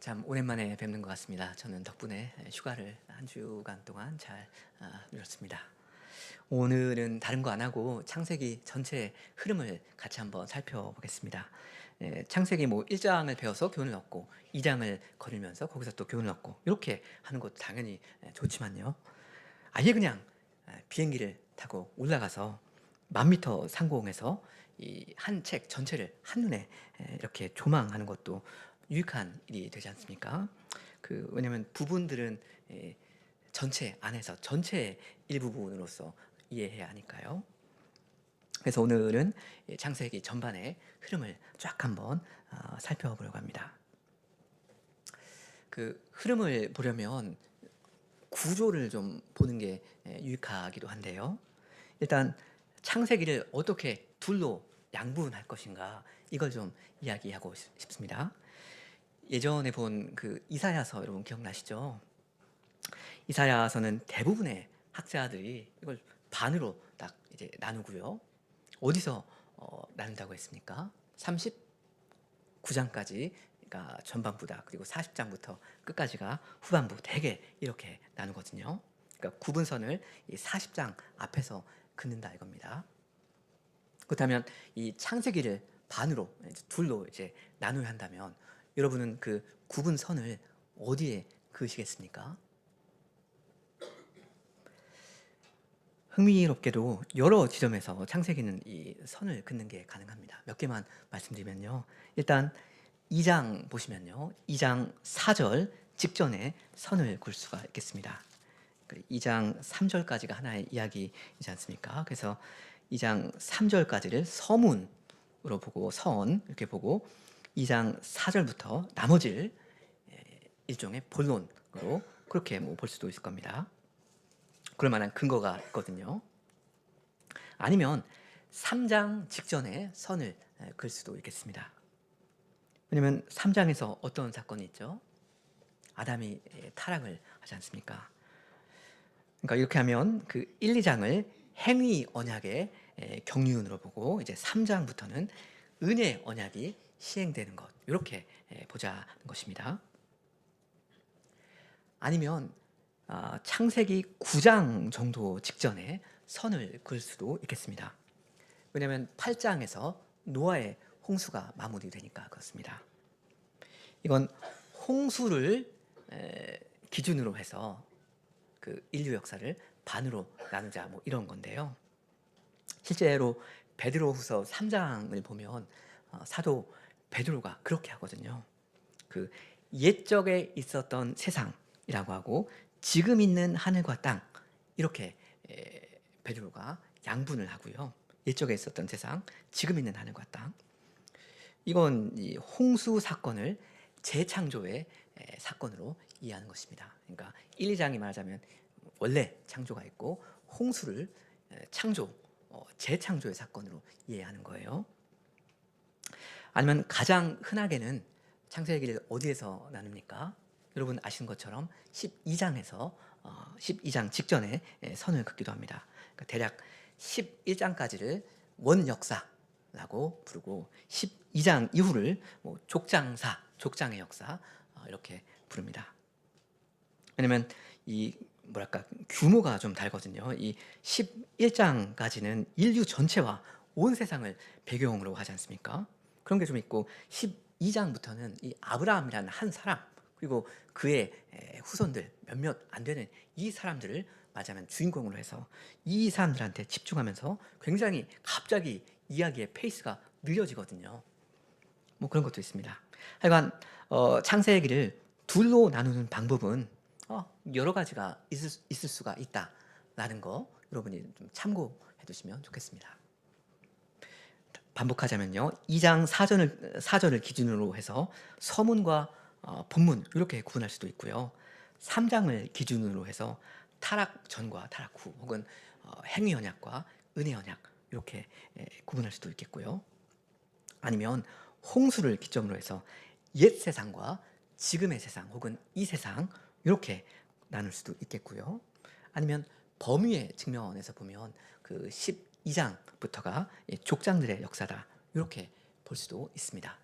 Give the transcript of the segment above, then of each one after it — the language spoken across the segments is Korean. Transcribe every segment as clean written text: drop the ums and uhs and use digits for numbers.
참 오랜만에 뵙는 것 같습니다. 저는 덕분에 휴가를 한 주간 동안 잘 누렸습니다. 오늘은 다른 거 안 하고 창세기 전체 흐름을 같이 한번 살펴보겠습니다. 창세기 뭐 1장을 배워서 교훈을 얻고 2장을 거닐면서 거기서 또 교훈을 얻고 이렇게 하는 것도 당연히 좋지만요. 아예 그냥 비행기를 타고 올라가서 10,000m 상공에서 이 한 책 전체를 한눈에 이렇게 조망하는 것도 유익한 일이 되지 않습니까? 왜냐면 부분들은 전체 안에서 전체의 일부분으로서 이해해야 하니까요. 그래서 오늘은 창세기 전반의 흐름을 쫙 한번 살펴보려고 합니다. 그 흐름을 보려면 구조를 좀 보는 게 유익하기도 한데요. 일단 창세기를 어떻게 둘로 양분할 것인가 이걸 좀 이야기하고 싶습니다. 예전에 본 그 이사야서 여러분 기억나시죠? 이사야서는 대부분의 학자들이 이걸 반으로 딱 이제 나누고요. 어디서 나눈다고 했습니까? 39장까지 가 전반부다. 그리고 40장부터 끝까지가 후반부. 대개 이렇게 나누거든요. 그러니까 구분선을 이 40장 앞에서 긋는다 이겁니다. 그렇다면 이 창세기를 반으로 둘로 이제 나누어야 한다면 여러분은 그 구분선을 어디에 그으시겠습니까? 흥미롭게도 여러 지점에서 창세기는 이 선을 긋는 게 가능합니다. 몇 개만 말씀드리면요. 일단 2장 보시면요. 2장 4절 직전에 선을 긋을 수가 있겠습니다. 2장 3절까지가 하나의 이야기이지 않습니까? 그래서 2장 3절까지를 서문으로 보고 선 이렇게 보고 2장 4절부터 나머지를 일종의 본론으로 그렇게 뭐 볼 수도 있을 겁니다. 그럴 만한 근거가 있거든요. 아니면 3장 직전에 선을 그을 수도 있겠습니다. 왜냐면 3장에서 어떤 사건이 있죠? 아담이 타락을 하지 않습니까? 그러니까 이렇게 하면 그 1, 2장을 행위 언약의 경륜으로 보고 이제 3장부터는 은혜 언약이 시행되는 것 이렇게 보자는 것입니다. 아니면 창세기 9장 정도 직전에 선을 그을 수도 있겠습니다. 왜냐하면 8장에서 노아의 홍수가 마무리되니까 그렇습니다. 이건 홍수를 기준으로 해서 그 인류 역사를 반으로 나누자 뭐 이런 건데요. 실제로 베드로후서 3장을 보면 사도 베드로가 그렇게 하거든요. 그 옛적에 있었던 세상이라고 하고 지금 있는 하늘과 땅 이렇게 베드로가 양분을 하고요. 옛적에 있었던 세상, 지금 있는 하늘과 땅. 이건 이 홍수 사건을 재창조의 사건으로 이해하는 것입니다. 그러니까 1, 2장이 말하자면 원래 창조가 있고 홍수를 창조, 재창조의 사건으로 이해하는 거예요. 아니면 가장 흔하게는 창세기를 어디에서 나눕니까? 여러분 아시는 것처럼 12장에서 12장 직전에 선을 긋기도 합니다. 그러니까 대략 11장까지를 원역사라고 부르고 12장 이후를 뭐 족장사, 족장의 역사 이렇게 부릅니다. 왜냐면 이 뭐랄까 규모가 좀 다르거든요. 이 11장까지는 인류 전체와 온 세상을 배경으로 하지 않습니까? 그런 게 좀 있고 12장부터는 이 아브라함이라는 한 사람 그리고 그의 후손들 몇몇 안 되는 이 사람들을 말하자면 주인공으로 해서 이 사람들한테 집중하면서 굉장히 갑자기 이야기의 페이스가 느려지거든요. 뭐 그런 것도 있습니다. 하여간 창세기를 둘로 나누는 방법은 여러 가지가 있을 수가 있다라는 거 여러분이 좀 참고해 두시면 좋겠습니다. 반복하자면요. 2장 4절을 기준으로 해서 서문과 본문 이렇게 구분할 수도 있고요. 3장을 기준으로 해서 타락 전과 타락 후 혹은 행위 언약과 은혜 언약 이렇게 구분할 수도 있겠고요. 아니면 홍수를 기점으로 해서 옛 세상과 지금의 세상 혹은 이 세상 이렇게 나눌 수도 있겠고요. 아니면 범위의 측면에서 보면 그 12장부터가 족장들의 역사다 이렇게 볼 수도 있습니다.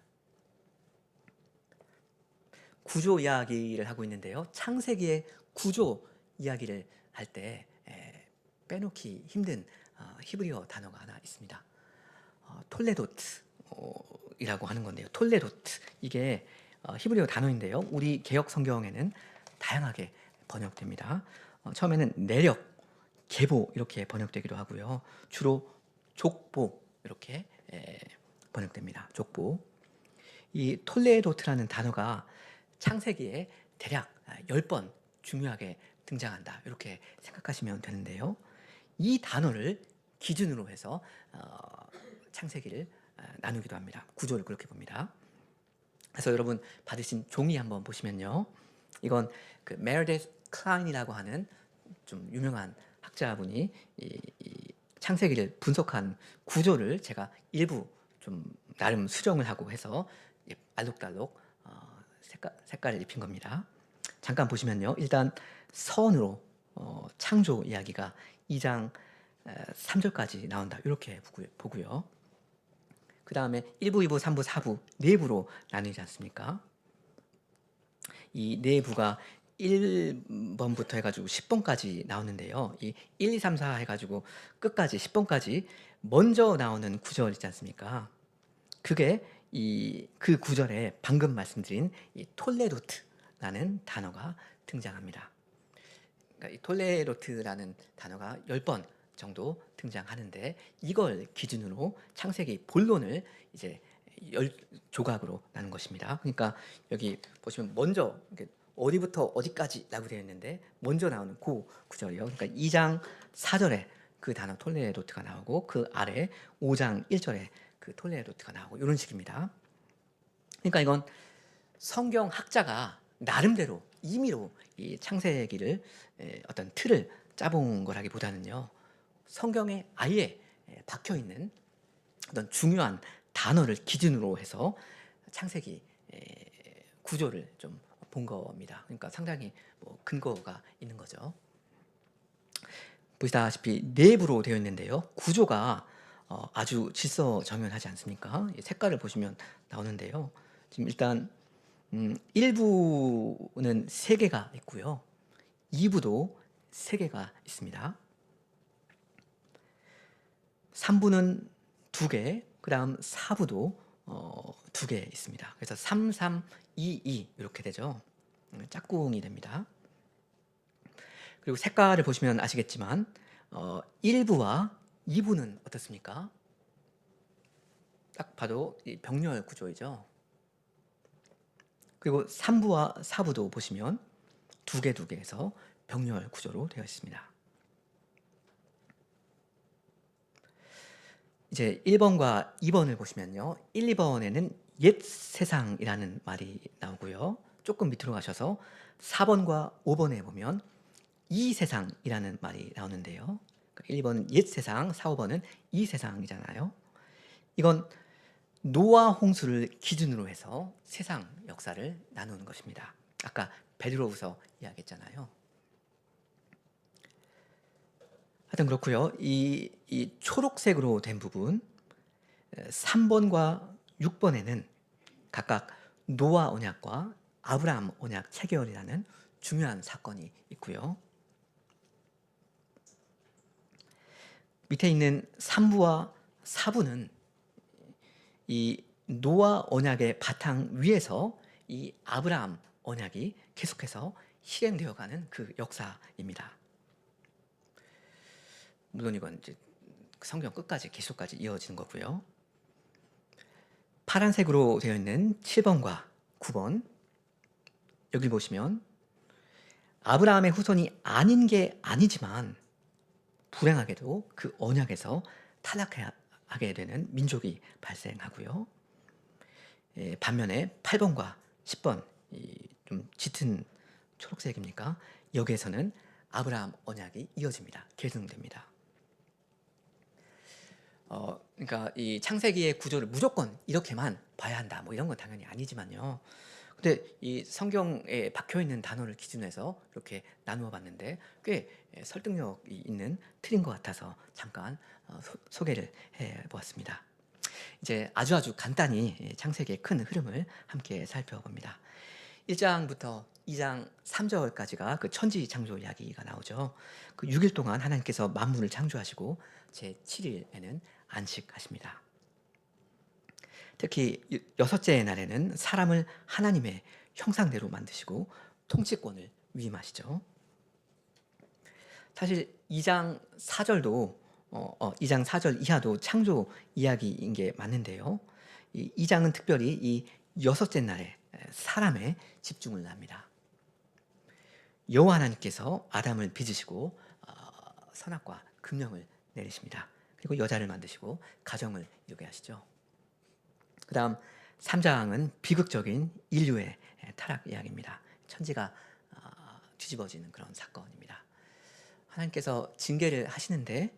구조 이야기를 하고 있는데요. 창세기의 구조 이야기를 할 때 빼놓기 힘든 히브리어 단어가 하나 있습니다. 톨레도트 이라고 하는 건데요. 톨레도트, 이게 히브리어 단어인데요. 우리 개역 성경에는 다양하게 번역됩니다. 처음에는 내력, 계보 이렇게 번역되기도 하고요. 주로 족보 이렇게 번역됩니다. 족보. 이 톨레도트라는 단어가 창세기에 대략 10번 중요하게 등장한다, 이렇게 생각하시면 되는데요. 이 단어를 기준으로 해서 창세기를 나누기도 합니다. 구조를 그렇게 봅니다. 그래서 여러분 받으신 종이 한번 보시면요, 이건 그 메르데스 클라인이라고 하는 좀 유명한 학자분이 이 창세기를 분석한 구조를 제가 일부 좀 나름 수정을 하고 해서 알록달록 색깔을 입힌 겁니다. 잠깐 보시면요, 일단 선으로 창조 이야기가 2장 3절까지 나온다, 이렇게 보고요. 그 다음에 1부, 2부, 3부, 4부 4부로 나뉘지 않습니까? 이 4부가 1번부터 해가지고 10번까지 나오는데요. 이 1, 2, 3, 4 해가지고 끝까지 10번까지 먼저 나오는 구절 있지 않습니까? 그게 그 구절에 방금 말씀드린 이 톨레도트라는 단어가 등장합니다. 그러니까 이 톨레도트라는 단어가 10번 정도 등장하는데, 이걸 기준으로 창세기 본론을 이제 10조각으로 나눈 것입니다. 그러니까 여기 보시면 먼저 어디부터 어디까지라고 되어 있는데, 먼저 나오는 그 구절이요. 그러니까 2장 4절에 그 단어 톨레도트가 나오고, 그 아래 5장 1절에 그 톨레도트가 나오고, 이런 식입니다. 그러니까 이건 성경 학자가 나름대로 임의로 이 창세기를 어떤 틀을 짜본 거라기보다는요, 성경에 아예 박혀 있는 어떤 중요한 단어를 기준으로 해서 창세기 구조를 좀 본 겁니다. 그러니까 상당히 근거가 있는 거죠. 보시다시피 내부로 되어 있는데요, 구조가 아주 질서정연하지 않습니까? 색깔을 보시면 나오는데요. 지금 일단 1부는 3개가 있고요, 2부도 3개가 있습니다. 3부는 2개, 그 다음 4부도 2개 있습니다. 그래서 3, 3, 2, 2 이렇게 되죠. 짝꿍이 됩니다. 그리고 색깔을 보시면 아시겠지만 1부와 2부는 어떻습니까? 딱 봐도 병렬 구조이죠. 그리고 3부와 4부도 보시면 2개, 2개에서 병렬 구조로 되어 있습니다. 이제 1번과 2번을 보시면요, 1, 2번에는 옛 세상이라는 말이 나오고요, 조금 밑으로 가셔서 4번과 5번에 보면 이 세상이라는 말이 나오는데요, 1, 2번은 옛 세상, 4, 5번은 이 세상이잖아요. 이건 노아 홍수를 기준으로 해서 세상 역사를 나누는 것입니다. 아까 베드로후서 이야기했잖아요. 하여튼 그렇고요. 이 초록색으로 된 부분 3번과 6번에는 각각 노아 언약과 아브라함 언약 체결이라는 중요한 사건이 있고요. 밑에 있는 3부와 4부는 이 노아 언약의 바탕 위에서 이 아브라함 언약이 계속해서 실행되어가는 그 역사입니다. 물론 이건 이제 성경 끝까지 계속까지 이어지는 거고요. 파란색으로 되어 있는 7번과 9번, 여기 보시면 아브라함의 후손이 아닌 게 아니지만 불행하게도 그 언약에서 탈락하게 되는 민족이 발생하고요. 반면에 8번과 10번, 좀 짙은 초록색입니까? 여기에서는 아브라함 언약이 이어집니다. 계승됩니다. 그러니까 이 창세기의 구조를 무조건 이렇게만 봐야 한다, 이런 건 당연히 아니지만요. 근데 이 성경에 박혀 있는 단어를 기준해서 이렇게 나누어 봤는데 꽤 설득력이 있는 틀인 것 같아서 잠깐 소개를 해 보았습니다. 이제 아주 간단히 창세기의 큰 흐름을 함께 살펴봅니다. 1장부터 2장 3절까지가 그 천지 창조 이야기가 나오죠. 그 6일 동안 하나님께서 만물을 창조하시고 제 7일에는 안식하십니다. 특히 여섯째 날에는 사람을 하나님의 형상대로 만드시고 통치권을 위임하시죠. 사실 2장 4절도 2장 4절 이하도 창조 이야기인 게 맞는데요. 이 2장은 특별히 이 여섯째 날에 사람에 집중을 합니다. 여호와 하나님께서 아담을 빚으시고 선악과 금령을 내리십니다. 그리고 여자를 만드시고 가정을 이루게 하시죠. 그 다음 3장은 비극적인 인류의 타락 이야기입니다. 천지가 뒤집어지는 그런 사건입니다. 하나님께서 징계를 하시는데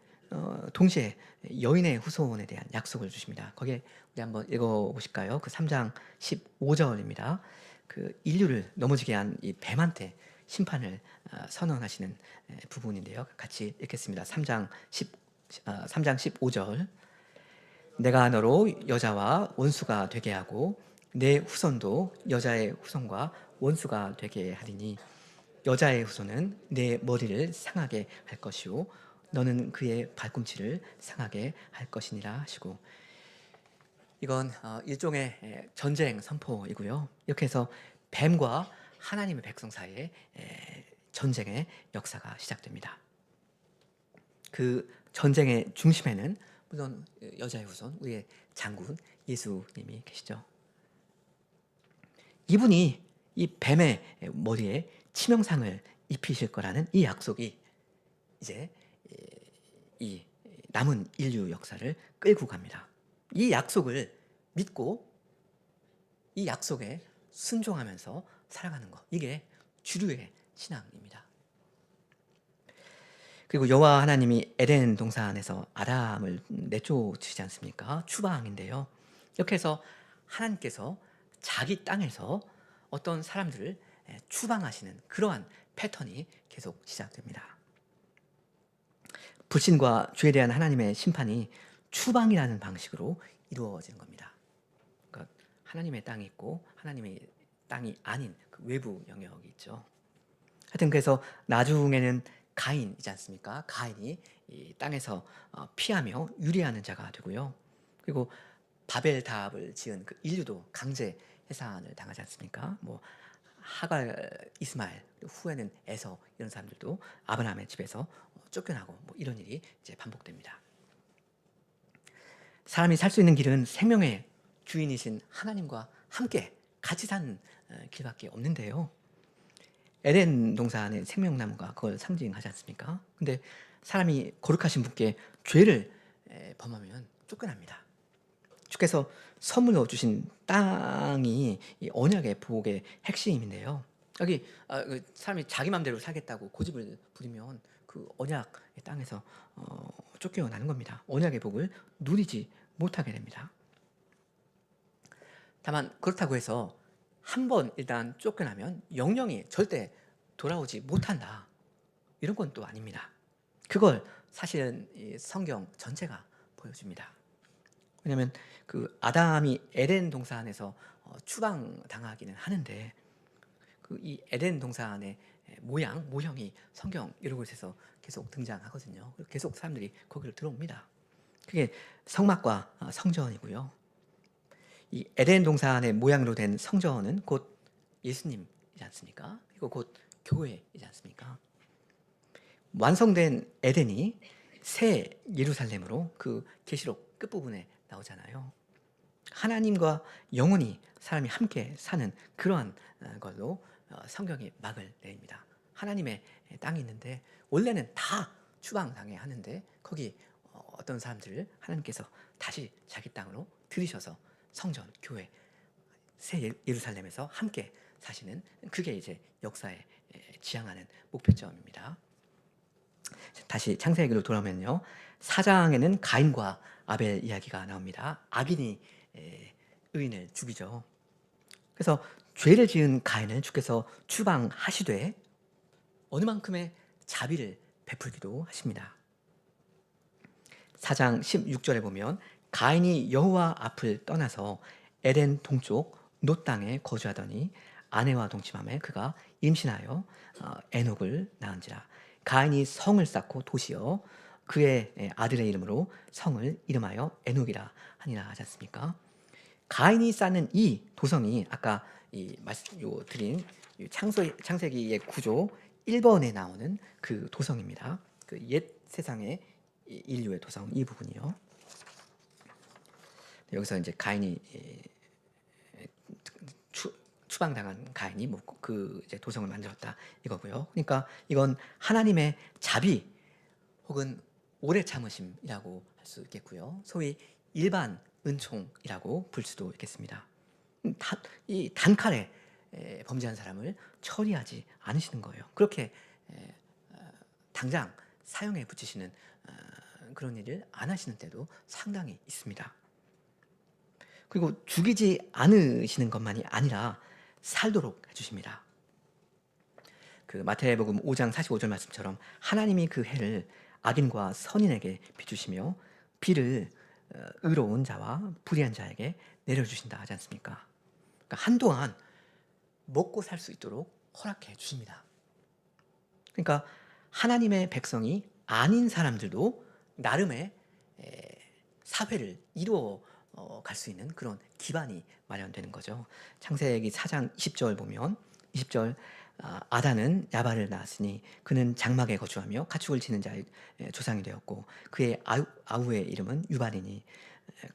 동시에 여인의 후손에 대한 약속을 주십니다. 거기에 우리 한번 읽어보실까요? 그 3장 15절입니다. 그 인류를 넘어지게 한 이 뱀한테 심판을 선언하시는 부분인데요. 같이 읽겠습니다. 3장 15절. 내가 너로 여자와 원수가 되게 하고 내 후손도 여자의 후손과 원수가 되게 하리니 여자의 후손은 내 머리를 상하게 할 것이요 너는 그의 발꿈치를 상하게 할 것이니라 하시고, 이건 일종의 전쟁 선포이고요. 이렇게 해서 뱀과 하나님의 백성 사이에 전쟁의 역사가 시작됩니다. 그 전쟁의 중심에는 물론 여자의 후손, 우리의 장군 예수님이 계시죠. 이분이 이 뱀의 머리에 치명상을 입히실 거라는 이 약속이 이제 이 남은 인류 역사를 끌고 갑니다. 이 약속을 믿고 이 약속에 순종하면서 살아가는 것, 이게 주류의 신앙입니다. 그리고 여호와 하나님이 에덴 동산에서 아담을 내쫓으시지 않습니까? 추방인데요. 이렇게 해서 하나님께서 자기 땅에서 어떤 사람들을 추방하시는 그러한 패턴이 계속 시작됩니다. 불신과 죄에 대한 하나님의 심판이 추방이라는 방식으로 이루어지는 겁니다. 그러니까 하나님의 땅이 있고 하나님의 땅이 아닌 그 외부 영역이 있죠. 하여튼 그래서 나중에는 가인이지 않습니까? 가인이 이 땅에서 피하며 유리하는 자가 되고요. 그리고 바벨塔을 지은 그 인류도 강제 해산을 당하지 않습니까? 뭐 하갈, 이스마엘, 후에는 에서 이런 사람들도 아브라함의 집에서 쫓겨나고 뭐 이런 일이 이제 반복됩니다. 사람이 살 수 있는 길은 생명의 주인이신 하나님과 함께 같이 사는 길밖에 없는데요. 에덴 동산의 생명나무가 그걸 상징하지 않습니까? 근데 사람이 거룩하신 분께 죄를 범하면 쫓겨납니다. 주께서 선물로 주신 땅이 이 언약의 복의 핵심인데요. 여기 사람이 자기 마음대로 살겠다고 고집을 부리면 그 언약의 땅에서 쫓겨나는 겁니다. 언약의 복을 누리지 못하게 됩니다. 다만 그렇다고 해서 한 번 일단 쫓겨나면 영영이 절대 돌아오지 못한다, 이런 건 또 아닙니다. 그걸 사실은 이 성경 전체가 보여줍니다. 왜냐하면 그 아담이 에덴 동산에서 추방당하기는 하는데 그 이 에덴 동산의 모형이 성경 여러 곳에서 계속 등장하거든요. 계속 사람들이 거기를 들어옵니다. 그게 성막과 성전이고요. 이 에덴 동산의 모양으로 된 성전은 곧 예수님이지 않습니까? 그리고 곧 교회이지 않습니까? 완성된 에덴이 새 예루살렘으로 그 계시록 끝부분에 나오잖아요. 하나님과 영원히 사람이 함께 사는 그러한 걸로 성경이 막을 내립니다. 하나님의 땅이 있는데 원래는 다 추방당해야 하는데 거기 어떤 사람들을 하나님께서 다시 자기 땅으로 들이셔서 성전, 교회, 새 예루살렘에서 함께 사시는, 그게 이제 역사에 지향하는 목표점입니다. 다시 창세기로 돌아오면요, 4장에는 가인과 아벨 이야기가 나옵니다. 악인이 의인을 죽이죠. 그래서 죄를 지은 가인을 주께서 추방하시되 어느 만큼의 자비를 베풀기도 하십니다. 4장 16절에 보면 가인이 여호와 앞을 떠나서 에덴 동쪽 놋 땅에 거주하더니 아내와 동침함에 그가 임신하여 에녹을 낳은지라. 가인이 성을 쌓고 도시여 그의 아들의 이름으로 성을 이름하여 에녹이라 하니라 하지 않습니까? 가인이 쌓는 이 도성이 아까 드린 창세기의 구조 1번에 나오는 그 도성입니다. 그 옛 세상의 인류의 도성 이 부분이요. 여기서 이제 가인이 추방당한 가인이 그 이제 도성을 만들었다 이거고요. 그러니까 이건 하나님의 자비 혹은 오래 참으심이라고 할 수 있겠고요. 소위 일반 은총이라고 볼 수도 있겠습니다. 이 단칼에 범죄한 사람을 처리하지 않으시는 거예요. 그렇게 당장 사형에 붙이시는 그런 일을 안 하시는 때도 상당히 있습니다. 그리고 죽이지 않으시는 것만이 아니라 살도록 해주십니다. 그 마태복음 5장 45절 말씀처럼 하나님이 그 해를 악인과 선인에게 비주시며 비를 의로운 자와 불의한 자에게 내려주신다 하지 않습니까? 그러니까 한동안 먹고 살 수 있도록 허락해 주십니다. 그러니까 하나님의 백성이 아닌 사람들도 나름의 사회를 이루어 갈 수 있는 그런 기반이 마련되는 거죠. 창세기 4장 20절 보면 20절 아단은 야발을 낳았으니 그는 장막에 거주하며 가축을 치는 자의 조상이 되었고 그의 아우의 이름은 유발이니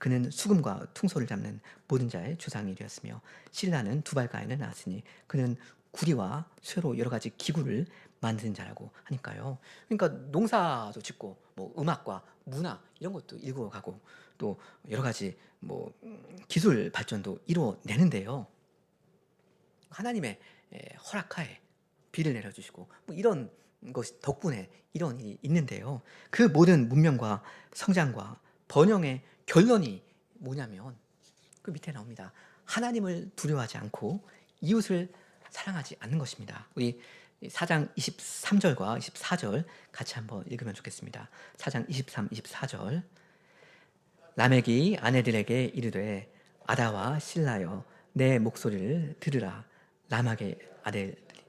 그는 수금과 퉁소를 잡는 모든 자의 조상이 되었으며 실라는 두발가인을 낳았으니 그는 구리와 쇠로 여러 가지 기구를 만드는 자라고 하니까요. 그러니까 농사도 짓고 뭐 음악과 문화 이런 것도 일구어가고 또 여러 가지 뭐 기술 발전도 이루어내는데요. 하나님의 허락하에 비를 내려주시고 뭐 이런 것 덕분에 이런 일이 있는데요. 그 모든 문명과 성장과 번영의 결론이 뭐냐면 그 밑에 나옵니다. 하나님을 두려워하지 않고 이웃을 사랑하지 않는 것입니다. 우리 4장 23절과 24절 같이 한번 읽으면 좋겠습니다. 4장 23, 24절 라멕이 아내들에게 이르되 아다와 실라여 내 목소리를 들으라. 라멕의 아들들이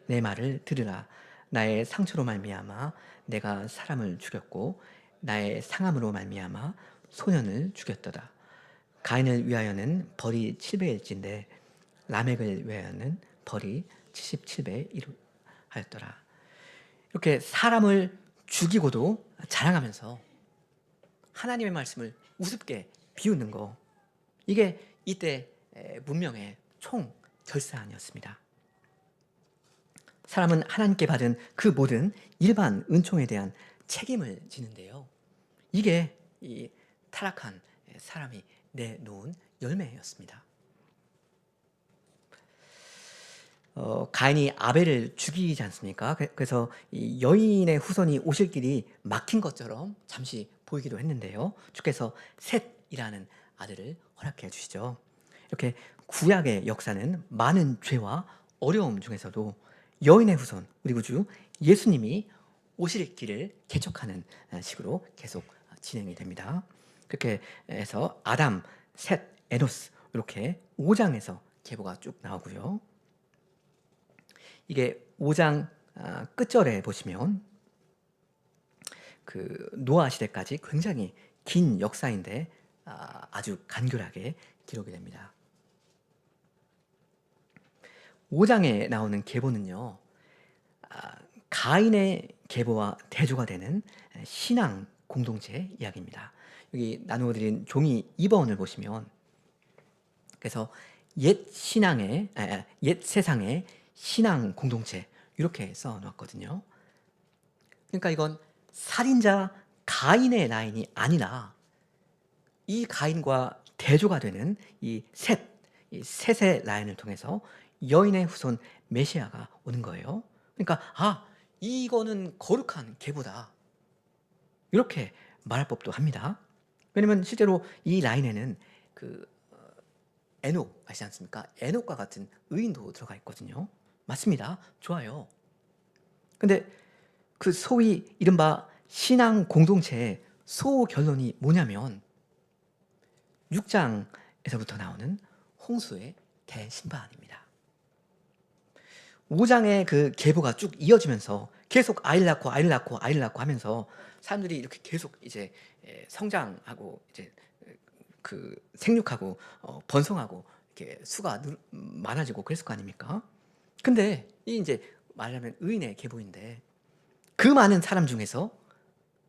내 말을 들으라. 나의 상처로 말미암아 내가 사람을 죽였고 나의 상함으로 말미암아 소년을 죽였도다. 가인을 위하여는 벌이 7배일진데 라멕을 위하여는 벌이 77배 하였더라. 이렇게 사람을 죽이고도 자랑하면서 하나님의 말씀을 우습게 비웃는 거, 이게 이때 문명의 총결사안이었습니다. 사람은 하나님께 받은 그 모든 일반 은총에 대한 책임을 지는데요. 이게 이 타락한 사람이 내놓은 열매였습니다. 가인이 아벨을 죽이지 않습니까? 그래서 이 여인의 후손이 오실 길이 막힌 것처럼 잠시 보이기도 했는데요. 주께서 셋이라는 아들을 허락해 주시죠. 이렇게 구약의 역사는 많은 죄와 어려움 중에서도 여인의 후손, 우리 구주 예수님이 오실 길을 개척하는 식으로 계속 진행이 됩니다. 그렇게 해서 아담, 셋, 에노스 이렇게 5장에서 계보가 쭉 나오고요. 이게 5장 끝절에 보시면 그 노아 시대까지 굉장히 긴 역사인데 아주 간결하게 기록이 됩니다. 5장에 나오는 계보는요, 가인의 계보와 대조가 되는 신앙 공동체 이야기입니다. 여기 나누어 드린 종이 2번을 보시면, 그래서 옛 세상의 신앙 공동체 이렇게 써놨거든요. 그러니까 이건 살인자 가인의 라인이 아니라 이 가인과 대조가 되는 이 셋의 라인을 통해서 여인의 후손 메시아가 오는 거예요. 그러니까 이거는 거룩한 계보다 이렇게 말할 법도 합니다. 왜냐면 실제로 이 라인에는 그 에녹 아시지 않습니까? 에녹과 같은 의인도 들어가 있거든요. 맞습니다. 좋아요. 근데 그 소위 이른바 신앙 공동체의 소결론이 뭐냐면 6장에서부터 나오는 홍수의 대심판입니다. 5장의 그 계보가 쭉 이어지면서 계속 아이를 낳고 아이를 낳고 아이를 낳고 하면서 사람들이 이렇게 계속 이제 성장하고 이제 그 생육하고 번성하고 이렇게 수가 많아지고 그랬을 거 아닙니까? 근데 이 이제 말하면 의인의 계보인데 그 많은 사람 중에서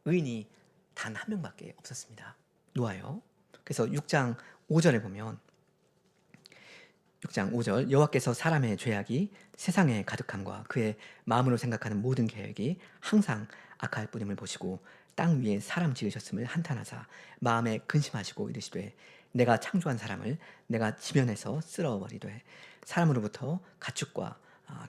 의인이 단 한 명밖에 없었습니다. 노아요. 그래서 6장 5절에 보면 6장 5절 여호와께서 사람의 죄악이 세상에 가득함과 그의 마음으로 생각하는 모든 계획이 항상 악할 뿐임을 보시고 땅 위에 사람 지으셨음을 한탄하사 마음에 근심하시고 이르시되 내가 창조한 사람을 내가 지면에서 쓸어버리되 사람으로부터 가축과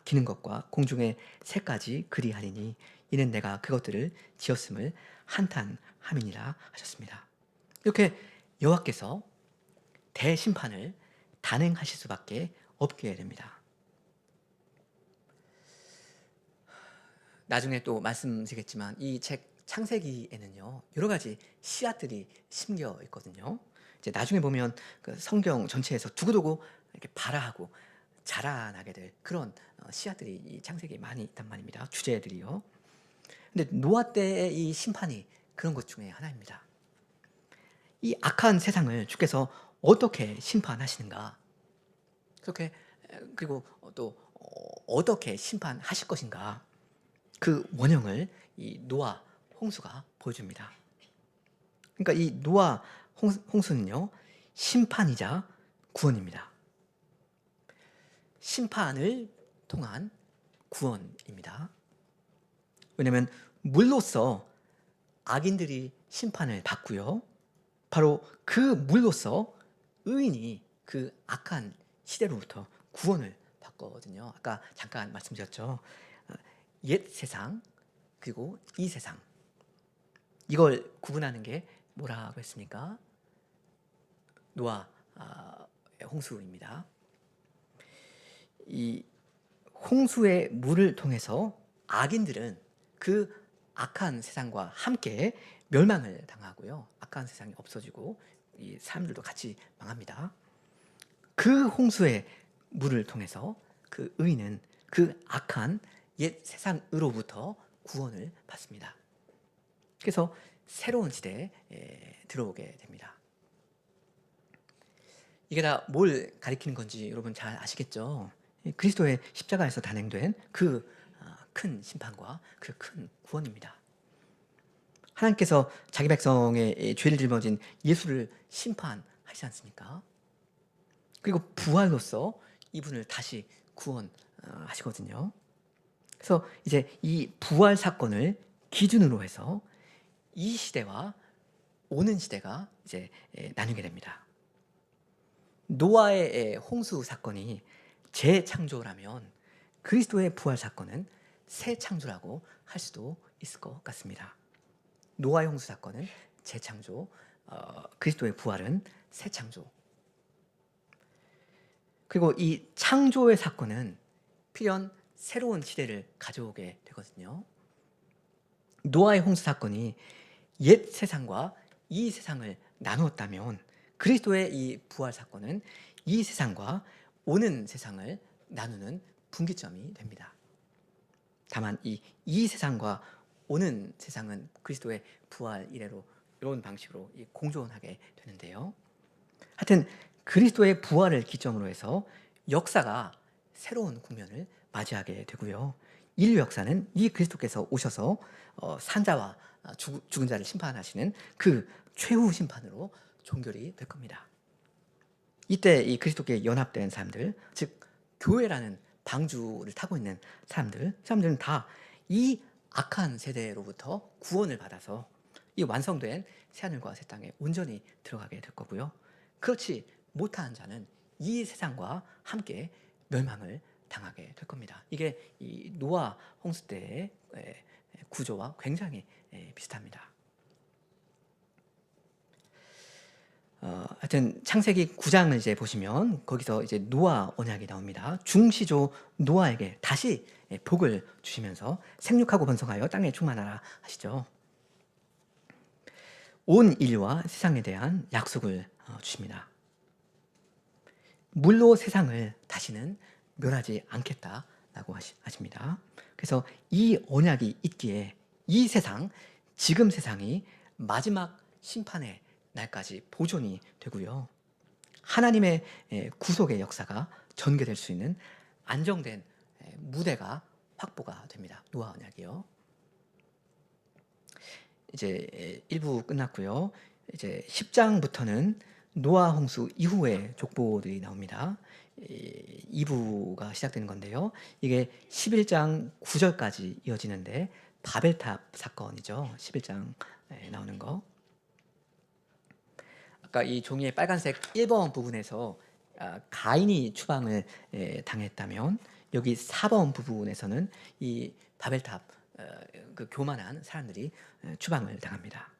기는 것과 공중의 새까지 그리하리니 이는 내가 그것들을 지었음을 한탄함이니라 하셨습니다. 이렇게 여호와께서 대심판을 단행하실 수밖에 없게 됩니다. 나중에 또 말씀드리겠지만 이 책 창세기에는요 여러 가지 씨앗들이 심겨 있거든요. 이제 나중에 보면 그 성경 전체에서 두고두고 이렇게 발화하고 자라나게 될 그런 씨앗들이 이 창세기에 많이 있단 말입니다. 주제들이요. 근데 노아 때의 이 심판이 그런 것 중에 하나입니다. 이 악한 세상을 주께서 어떻게 심판하시는가? 그렇게 그리고 또 어떻게 심판하실 것인가? 그 원형을 이 노아 홍수가 보여줍니다. 그러니까 이 노아 홍수는요 심판이자 구원입니다. 심판을 통한 구원입니다. 왜냐하면 물로써 악인들이 심판을 받고요. 바로 그 물로써 의인이 그 악한 시대로부터 구원을 받거든요. 아까 잠깐 말씀드렸죠. 옛 세상 그리고 이 세상 이걸 구분하는 게 뭐라고 했습니까? 노아 홍수입니다. 이 홍수의 물을 통해서 악인들은 그 악한 세상과 함께 멸망을 당하고요. 악한 세상이 없어지고 이 사람들도 같이 망합니다. 그 홍수의 물을 통해서 그 의인은 그 악한 옛 세상으로부터 구원을 받습니다. 그래서 새로운 시대에 들어오게 됩니다. 이게 다 뭘 가리키는 건지 여러분 잘 아시겠죠? 그리스도의 십자가에서 단행된 그 큰 심판과 그 큰 구원입니다. 하나님께서 자기 백성의 죄를 짊어진 예수를 심판하시지 않습니까? 그리고 부활로서 이분을 다시 구원하시거든요. 그래서 이제 이 부활 사건을 기준으로 해서 이 시대와 오는 시대가 이제 나뉘게 됩니다. 노아의 홍수 사건이 재창조라면 그리스도의 부활 사건은 새 창조라고 할 수도 있을 것 같습니다. 노아의 홍수 사건은 재창조, 그리스도의 부활은 새 창조. 그리고 이 창조의 사건은 필연 새로운 시대를 가져오게 되거든요. 노아의 홍수 사건이 옛 세상과 이 세상을 나누었다면 그리스도의 이 부활 사건은 이 세상과 오는 세상을 나누는 분기점이 됩니다. 다만 이 세상과 오는 세상은 그리스도의 부활 이래로 이런 방식으로 공존하게 되는데요. 하여튼 그리스도의 부활을 기점으로 해서 역사가 새로운 국면을 맞이하게 되고요. 인류 역사는 이 그리스도께서 오셔서 산자와 죽은 자를 심판하시는 그 최후 심판으로 종결이 될 겁니다. 이때 이 그리스도께 연합된 사람들, 즉 교회라는 방주를 타고 있는 사람들은 다 이 악한 세대로부터 구원을 받아서 이 완성된 새하늘과 새 땅에 온전히 들어가게 될 거고요. 그렇지 못한 자는 이 세상과 함께 멸망을 당하게 될 겁니다. 이게 이 노아 홍수 때의 구조와 굉장히 비슷합니다. 하여튼 창세기 9장을 이제 보시면 거기서 이제 노아 언약이 나옵니다. 중시조 노아에게 다시 복을 주시면서 생육하고 번성하여 땅에 충만하라 하시죠. 온 인류와 세상에 대한 약속을 주십니다. 물로 세상을 다시는 멸하지 않겠다라는 있다라고 하십니다. 그래서 이 언약이 있기에 이 세상, 지금 세상이 마지막 심판의 날까지 보존이 되고요. 하나님의 구속의 역사가 전개될 수 있는 안정된 무대가 확보가 됩니다. 노아 언약이요. 이제 1부 끝났고요. 이제 10장부터는 노아 홍수 이후의 족보들이 나옵니다. 2부가 시작되는 건데요. 이게 11장 9절까지 이어지는데 바벨탑 사건이죠. 11장에 나오는 거. 아까 이 종이의 빨간색 1번 부분에서 가인이 추방을 당했다면 여기 4번 부분에서는 이 바벨탑 그 교만한 사람들이 추방을 당합니다.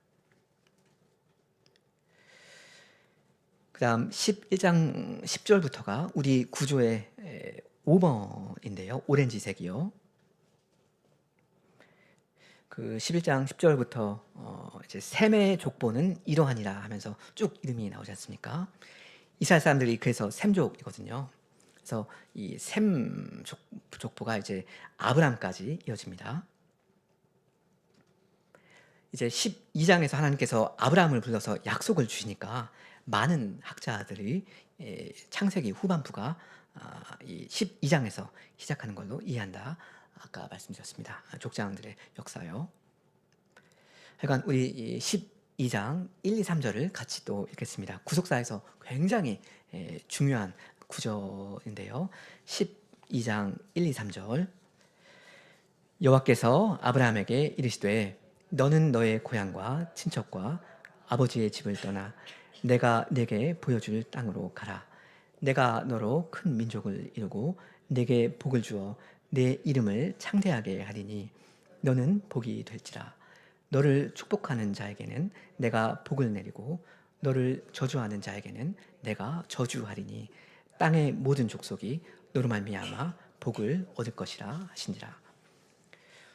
그 다음 11장 10절부터가 우리 구조의 5번인데요. 오렌지색이요. 그 11장 10절부터 이제 셈의 족보는 이러하니라 하면서 쭉 이름이 나오지 않습니까? 이스라엘 사람들이 그래서 셈족이거든요. 그래서 이 셈 족보가 이제 아브람까지 이어집니다. 이제 12장에서 하나님께서 아브라함을 불러서 약속을 주시니까 많은 학자들이 창세기 후반부가 이 12장에서 시작하는 걸로 이해한다. 아까 말씀드렸습니다. 족장들의 역사요. 하여간 우리 12장 1, 2, 3절을 같이 또 읽겠습니다. 구속사에서 굉장히 중요한 구절인데요. 12장 1, 2, 3절 여호와께서 아브라함에게 이르시되 너는 너의 고향과 친척과 아버지의 집을 떠나 내가 네게 보여줄 땅으로 가라. 내가 너로 큰 민족을 이루고 네게 복을 주어 내 이름을 창대하게 하리니 너는 복이 될지라. 너를 축복하는 자에게는 내가 복을 내리고 너를 저주하는 자에게는 내가 저주하리니 땅의 모든 족속이 너로 말미암아 복을 얻을 것이라 하시니라.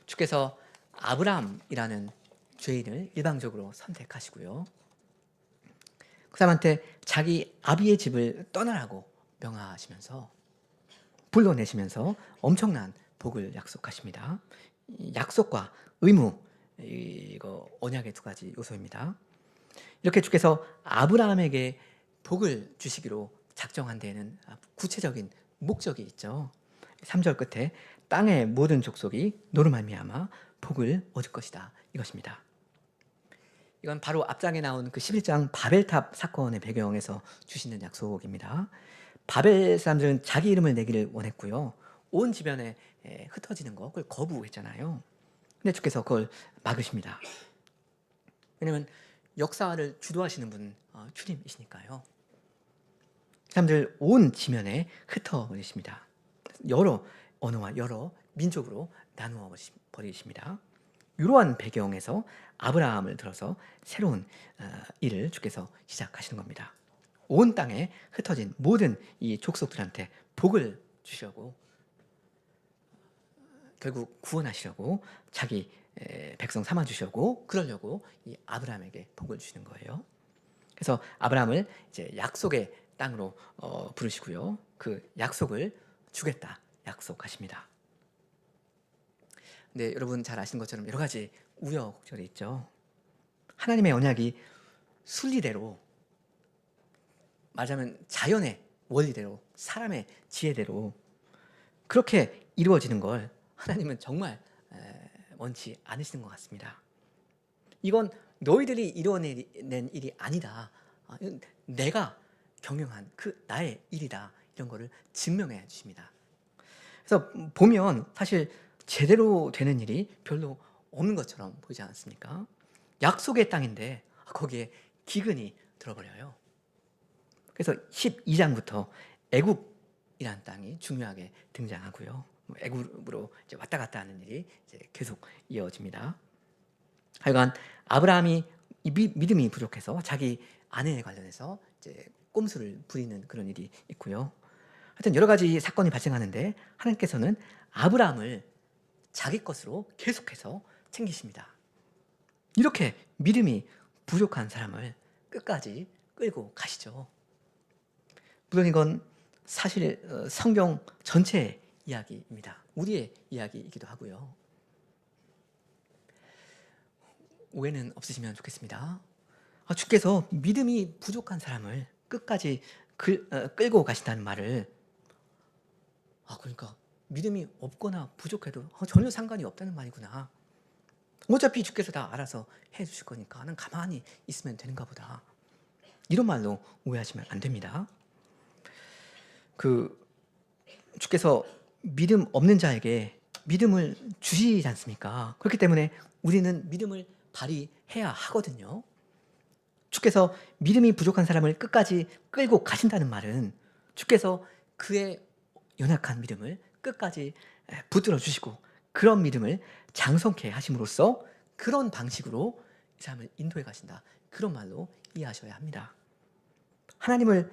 주께서 아브람이라는 죄인을 일방적으로 선택하시고요. 그 사람한테 자기 아비의 집을 떠나라고 명하시면서 불러내시면서 엄청난 복을 약속하십니다. 약속과 의무, 이거 언약의 두 가지 요소입니다. 이렇게 주께서 아브라함에게 복을 주시기로 작정한 데에는 구체적인 목적이 있죠. 3절 끝에 땅의 모든 족속이 너로 말미암아 복을 얻을 것이다. 이것입니다. 이건 바로 앞장에 나온 그 11장 바벨탑 사건의 배경에서 주시는 약속입니다. 바벨 사람들은 자기 이름을 내기를 원했고요. 온 주변에 흩어지는 거 그걸 거부했잖아요. 근데 주께서 그걸 막으십니다. 왜냐하면 역사를 주도하시는 분 주님이시니까요. 사람들 온 지면에 흩어버리십니다. 여러 언어와 여러 민족으로 나누어 버리십니다. 이러한 배경에서 아브라함을 들어서 새로운 일을 주께서 시작하시는 겁니다. 온 땅에 흩어진 모든 이 족속들한테 복을 주시려고 결국 구원하시려고 자기 백성 삼아 주시려고 그러려고 이 아브라함에게 복을 주시는 거예요. 그래서 아브라함을 이제 약속의 땅으로 부르시고요. 그 약속을 주겠다 약속하십니다. 근데 여러분 잘 아시는 것처럼 여러 가지 우여곡절이 있죠. 하나님의 언약이 순리대로 말하자면 자연의 원리대로 사람의 지혜대로 그렇게 이루어지는 걸 하나님은 정말 원치 않으시는 것 같습니다. 이건 너희들이 이뤄낸 일이 아니다. 내가 경영한 그 나의 일이다. 이런 거를 증명해 주십니다. 그래서 보면 사실 제대로 되는 일이 별로 없는 것처럼 보이지 않습니까? 약속의 땅인데 거기에 기근이 들어버려요. 그래서 12장부터 애굽이라는 땅이 중요하게 등장하고요. 애굽으로 이제 왔다 갔다 하는 일이 이제 계속 이어집니다. 하여간 아브라함이 믿음이 부족해서 자기 아내에 관련해서 이제 꼼수를 부리는 그런 일이 있고요. 하여튼 여러 가지 사건이 발생하는데 하나님께서는 아브라함을 자기 것으로 계속해서 챙기십니다. 이렇게 믿음이 부족한 사람을 끝까지 끌고 가시죠. 물론 이건 사실 성경 전체의 이야기입니다. 우리의 이야기이기도 하고요. 오해는 없으시면 좋겠습니다. 주께서 믿음이 부족한 사람을 끝까지 끌고 가신다는 말을, 그러니까 믿음이 없거나 부족해도 전혀 상관이 없다는 말이구나. 어차피 주께서 다 알아서 해주실 거니까 난 가만히 있으면 되는가 보다. 이런 말로 오해하시면 안 됩니다. 주께서 믿음 없는 자에게 믿음을 주시지 않습니까? 그렇기 때문에 우리는 믿음을 발휘해야 하거든요. 주께서 믿음이 부족한 사람을 끝까지 끌고 가신다는 말은 주께서 그의 연약한 믿음을 끝까지 붙들어 주시고 그런 믿음을 장성케 하심으로써 그런 방식으로 이 사람을 인도해 가신다. 그런 말로 이해하셔야 합니다. 하나님을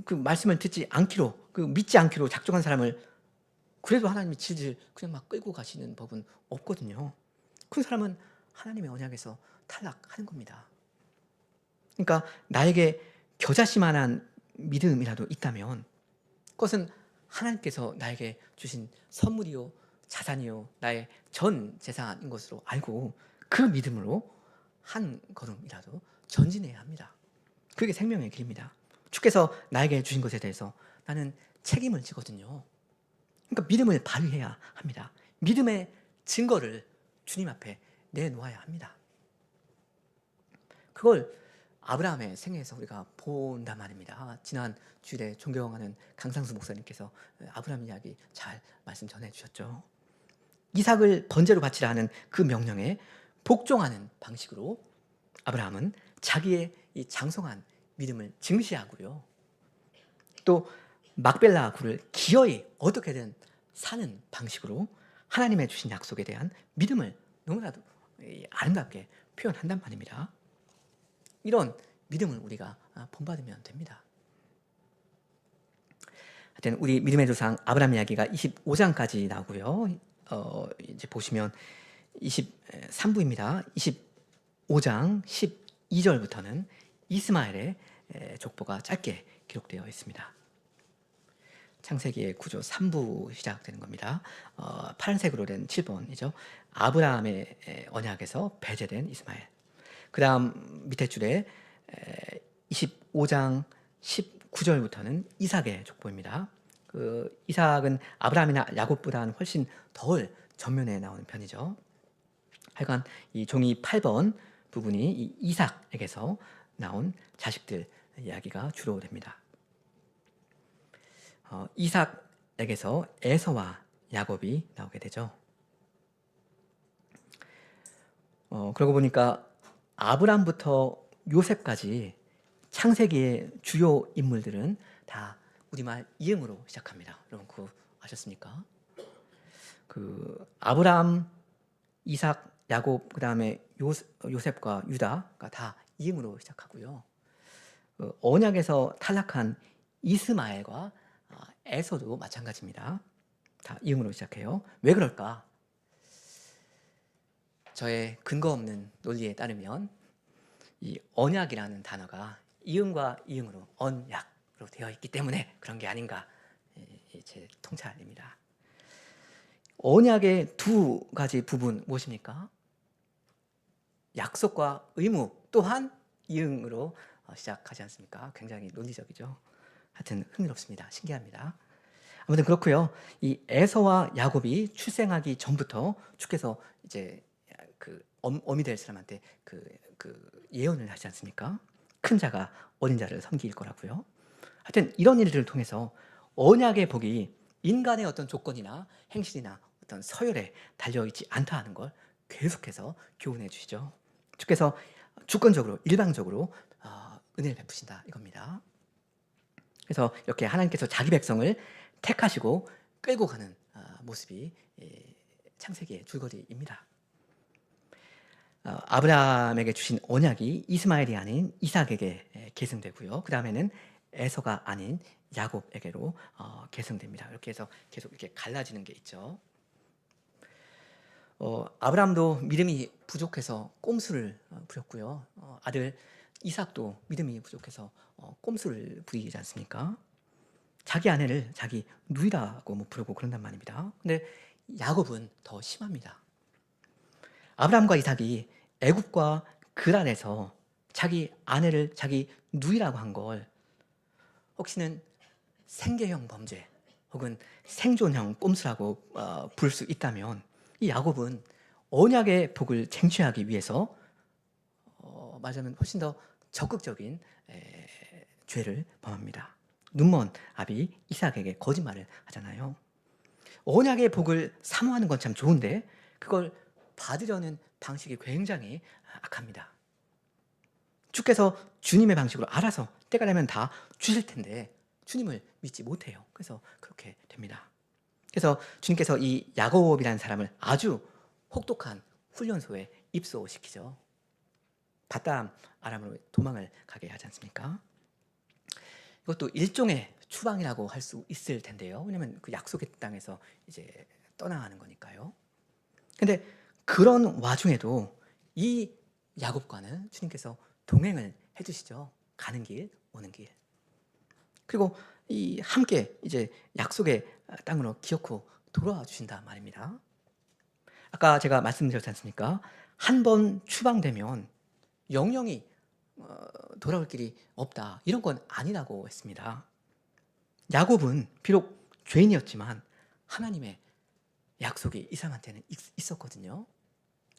그 말씀을 듣지 않기로, 믿지 않기로 작정한 사람을 그래도 하나님이 질질 그냥 막 끌고 가시는 법은 없거든요. 그 사람은 하나님의 언약에서 탈락하는 겁니다. 그러니까 나에게 겨자씨만한 믿음이라도 있다면 그것은 하나님께서 나에게 주신 선물이요 자산이요 나의 전 재산인 것으로 알고 그 믿음으로 한 걸음이라도 전진해야 합니다. 그게 생명의 길입니다. 주께서 나에게 주신 것에 대해서 나는 책임을 지거든요. 그러니까 믿음을 발휘해야 합니다. 믿음의 증거를 주님 앞에 내놓아야 합니다. 그걸 아브라함의 생애에서 우리가 본단 말입니다. 지난 주일에 존경하는 강상수 목사님께서 아브라함 이야기 잘 말씀 전해주셨죠. 이삭을 번제로 바치라 하는 그 명령에 복종하는 방식으로 아브라함은 자기의 이 장성한 믿음을 증시하고요. 또 막벨라 굴을 기어이 어떻게든 사는 방식으로 하나님의 주신 약속에 대한 믿음을 너무나도 아름답게 표현한단 말입니다. 이런 믿음을 우리가 본받으면 됩니다. 하여튼 우리 믿음의 조상 아브라함 이야기가 25장까지 나오고요. 이제 보시면 23부입니다. 25장 12절부터는 이스마엘의 족보가 짧게 기록되어 있습니다. 창세기의 구조 3부 시작되는 겁니다. 파란색으로 된 7번이죠. 아브라함의 언약에서 배제된 이스마엘. 그 다음 밑에 줄에 25장 19절부터는 이삭의 족보입니다. 이삭은 아브라함이나 야곱보다는 훨씬 덜 전면에 나오는 편이죠. 하여간 이 종이 8번 부분이 이 이삭에게서 나온 자식들 이야기가 주로 됩니다. 이삭에게서 에서와 야곱이 나오게 되죠. 그러고 보니까 아브람부터 요셉까지 창세기의 주요 인물들은 다 우리말 이응으로 시작합니다. 여러분 그거 아셨습니까? 아브람, 이삭, 야곱, 그 다음에 요셉과 유다가 다 이응으로 시작하고요. 언약에서 탈락한 이스마엘과 에서도 마찬가지입니다. 다 이응으로 시작해요. 왜 그럴까? 저의 근거 없는 논리에 따르면 이 언약이라는 단어가 이응과 이응으로 언약으로 되어 있기 때문에 그런 게 아닌가 제 통찰입니다. 언약의 두 가지 부분 무엇입니까? 약속과 의무 또한 이응으로 시작하지 않습니까? 굉장히 논리적이죠. 하여튼 흥미롭습니다. 신기합니다. 아무튼 그렇고요. 이 에서와 야곱이 출생하기 전부터 주께서 이제 어미 될 사람한테 예언을 하지 않습니까? 큰 자가 어린 자를 섬길 거라고요. 하여튼 이런 일들을 통해서 언약의 복이 인간의 어떤 조건이나 행실이나 어떤 서열에 달려있지 않다 하는 걸 계속해서 교훈해 주시죠. 주께서 주권적으로 일방적으로 은혜를 베푸신다 이겁니다. 그래서 이렇게 하나님께서 자기 백성을 택하시고 끌고 가는 모습이 창세기의 줄거리입니다. 아브라함에게 주신 언약이 이스마엘이 아닌 이삭에게 계승되고요. 그 다음에는 에서가 아닌 야곱에게로 계승됩니다. 이렇게 해서 계속 이렇게 갈라지는 게 있죠. 아브라함도 믿음이 부족해서 꼼수를 부렸고요. 아들 이삭도 믿음이 부족해서 꼼수를 부리지 않습니까? 자기 아내를 자기 누이라고 뭐 부르고 그런단 말입니다. 근데 야곱은 더 심합니다. 아브라함과 이삭이 애굽과 그랄에서 자기 아내를 자기 누이라고 한 걸 혹시는 생계형 범죄 혹은 생존형 꼼수라고 부를 수 있다면, 이 야곱은 언약의 복을 쟁취하기 위해서 말하자면 훨씬 더 적극적인 죄를 범합니다. 눈먼 아비 이삭에게 거짓말을 하잖아요. 언약의 복을 사모하는 건 참 좋은데 그걸 받으려는 방식이 굉장히 악합니다. 주께서 주님의 방식으로 알아서 때가 되면 다 주실 텐데 주님을 믿지 못해요. 그래서 그렇게 됩니다. 그래서 주님께서 이 야곱이라는 사람을 아주 혹독한 훈련소에 입소시키죠. 바담 아람으로 도망을 가게 하지 않습니까? 이것도 일종의 추방이라고 할 수 있을 텐데요. 왜냐하면 그 약속의 땅에서 이제 떠나가는 거니까요. 근데 그런 와중에도 이 야곱과는 주님께서 동행을 해주시죠. 가는 길, 오는 길. 그리고 이 함께 이제 약속의 땅으로 기어코 돌아와 주신다 말입니다. 아까 제가 말씀드렸지 않습니까? 한 번 추방되면 영영이 돌아올 길이 없다, 이런 건 아니라고 했습니다. 야곱은 비록 죄인이었지만 하나님의 약속이 이 사람한테는 있었거든요.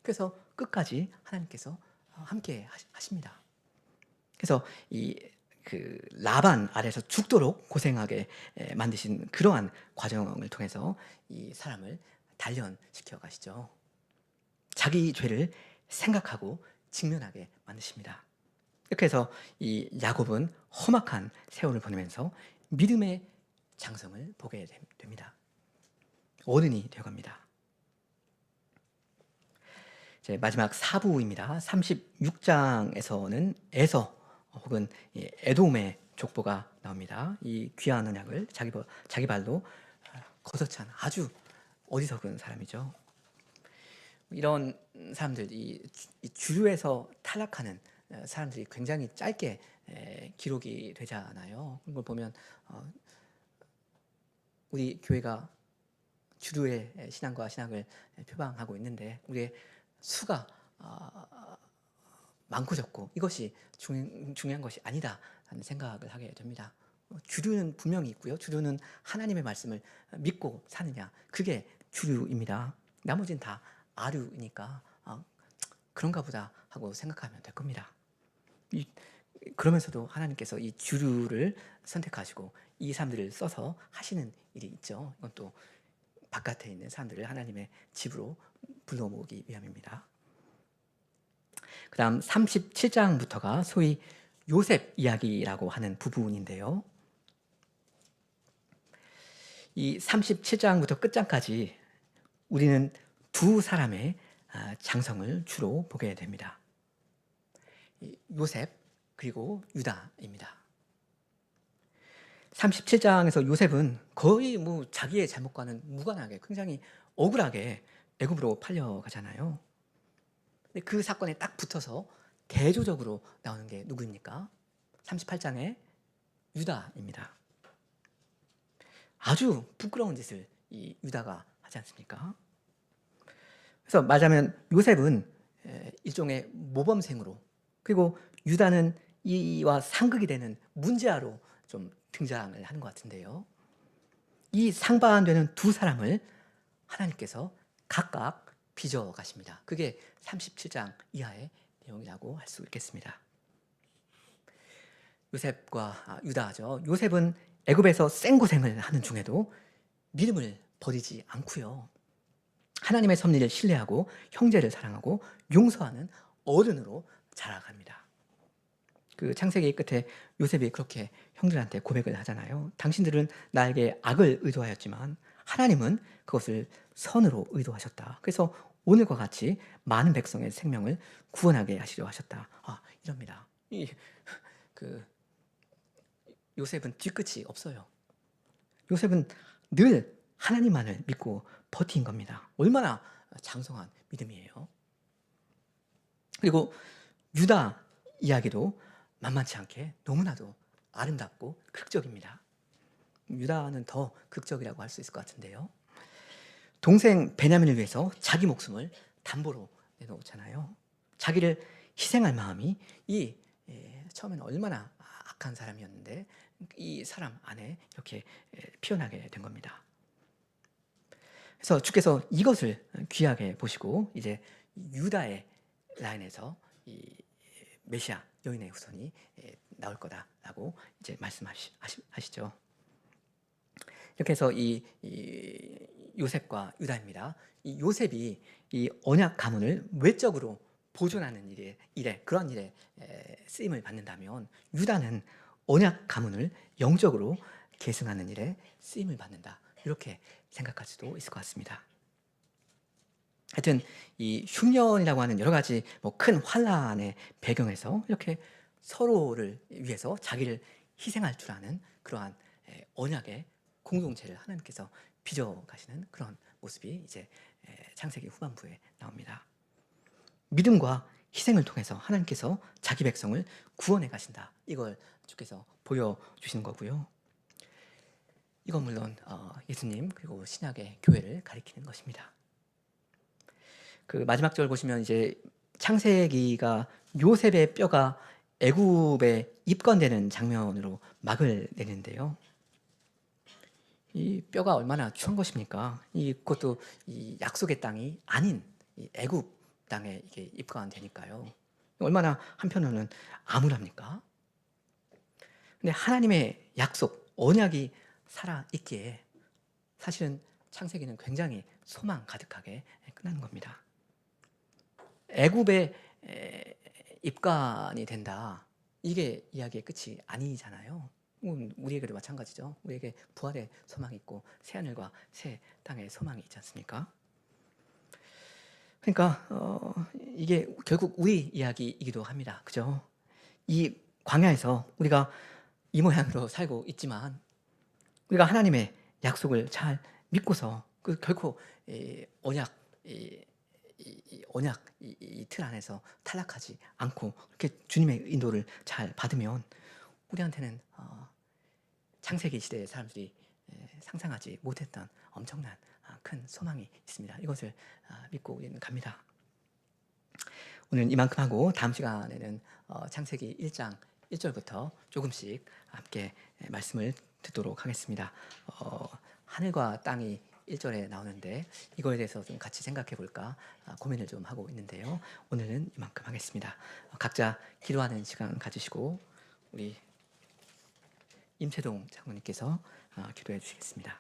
그래서 끝까지 하나님께서 함께 하십니다. 그래서 그 라반 아래서 죽도록 고생하게 만드신 그러한 과정을 통해서 이 사람을 단련시켜 가시죠. 자기 죄를 생각하고 직면하게 만드십니다. 이렇게 해서 이 야곱은 험악한 세월을 보내면서 믿음의 장성을 보게 됩니다. 어른이 되어갑니다. 이제 마지막 4부입니다. 36장에서는 에서 혹은 에돔의 족보가 나옵니다. 이 귀한 언약을 자기 발로 거둬찬 아주 어리석은 사람이죠. 이런 사람들, 이 주류에서 탈락하는 사람들이 굉장히 짧게 기록이 되잖아요. 그걸 보면 우리 교회가 주류의 신앙과 신학을 표방하고 있는데 우리의 수가 많고 적고 이것이 중요한 것이 아니다 하는 생각을 하게 됩니다. 주류는 분명히 있고요. 주류는 하나님의 말씀을 믿고 사느냐, 그게 주류입니다. 나머지는 다 아류이니까 그런가 보다 하고 생각하면 될 겁니다. 그러면서도 하나님께서 이 주류를 선택하시고 이 사람들을 써서 하시는 일이 있죠. 이건 또 바깥에 있는 사람들을 하나님의 집으로 불러 모으기 위함입니다. 그 다음 37장부터가 소위 요셉 이야기라고 하는 부분인데요. 이 37장부터 끝장까지 우리는 두 사람의 장성을 주로 보게 됩니다. 요셉 그리고 유다입니다. 37장에서 요셉은 거의 뭐 자기의 잘못과는 무관하게 굉장히 억울하게 애굽으로 팔려가잖아요. 근데 그 사건에 딱 붙어서 대조적으로 나오는 게 누구입니까? 38장의 유다입니다. 아주 부끄러운 짓을 이 유다가 하지 않습니까? 그래서 말하자면 요셉은 일종의 모범생으로, 그리고 유다는 이와 상극이 되는 문제아로 좀 등장을 하는 것 같은데요. 이 상반되는 두 사람을 하나님께서 각각 빚어 가십니다. 그게 37장 이하의 내용이라고 할 수 있겠습니다. 요셉과 유다죠. 요셉은 애굽에서 생고생을 하는 중에도 믿음을 버리지 않고요. 하나님의 섭리를 신뢰하고 형제를 사랑하고 용서하는 어른으로 자라갑니다. 그 창세기 끝에 요셉이 그렇게 형들한테 고백을 하잖아요. 당신들은 나에게 악을 의도하였지만 하나님은 그것을 선으로 의도하셨다. 그래서 오늘과 같이 많은 백성의 생명을 구원하게 하시려 하셨다. 이럽니다. 요셉은 뒤끝이 없어요. 요셉은 늘 하나님만을 믿고 버틴 겁니다. 얼마나 장성한 믿음이에요. 그리고 유다 이야기도 만만치 않게 너무나도 아름답고 극적입니다. 유다는 더 극적이라고 할 수 있을 것 같은데요. 동생 베냐민을 위해서 자기 목숨을 담보로 내놓잖아요. 자기를 희생할 마음이 처음에는 얼마나 악한 사람이었는데 이 사람 안에 이렇게 피어나게 된 겁니다. 그래서 주께서 이것을 귀하게 보시고 이제 유다의 라인에서 이 메시아 여인의 후손이 나올 거다라고 이제 말씀하시죠. 이렇게 해서 이 요셉과 유다입니다. 이 요셉이 이 언약 가문을 외적으로 보존하는 그런 일에 쓰임을 받는다면 유다는 언약 가문을 영적으로 계승하는 일에 쓰임을 받는다. 이렇게 생각할 수도 있을 것 같습니다. 하여튼 이 흉년이라고 하는 여러 가지 큰 환란의 배경에서 이렇게 서로를 위해서 자기를 희생할 줄 아는 그러한 언약의 공동체를 하나님께서 빚어가시는 그런 모습이 이제 창세기 후반부에 나옵니다. 믿음과 희생을 통해서 하나님께서 자기 백성을 구원해 가신다. 이걸 주께서 보여주시는 거고요. 이건 물론 예수님 그리고 신약의 교회를 가리키는 것입니다. 그 마지막 절 보시면 이제 창세기가 요셉의 뼈가 애굽에 입건되는 장면으로 막을 내는데요. 이 뼈가 얼마나 추한 것입니까? 그것도 이 약속의 땅이 아닌 이 애굽 땅에 이게 입건되니까요. 얼마나 한편으로는 암울합니까? 근데 하나님의 약속, 언약이 살아 있기에 사실은 창세기는 굉장히 소망 가득하게 끝나는 겁니다. 애굽에 입간이 된다. 이게 이야기의 끝이 아니잖아요. 우리에게도 마찬가지죠. 우리에게 부활의 소망이 있고 새 하늘과 새 땅의 소망이 있지 않습니까? 그러니까 이게 결국 우리 이야기이기도 합니다. 그죠? 이 광야에서 우리가 이 모양으로 살고 있지만 우리가 하나님의 약속을 잘 믿고서 결코 언약 이 틀 안에서 탈락하지 않고 이렇게 주님의 인도를 잘 받으면 우리한테는 창세기 시대의 사람들이 상상하지 못했던 엄청난 큰 소망이 있습니다. 이것을 믿고 우리는 갑니다. 오늘 이만큼 하고 다음 시간에는 창세기 1장 1절부터 조금씩 함께 말씀을 듣도록 하겠습니다. 하늘과 땅이 1절에 나오는데 이거에 대해서 좀 같이 생각해 볼까 고민을 좀 하고 있는데요. 오늘은 이만큼 하겠습니다. 각자 기도하는 시간 가지시고 우리 임채동 장로님께서 기도해 주시겠습니다.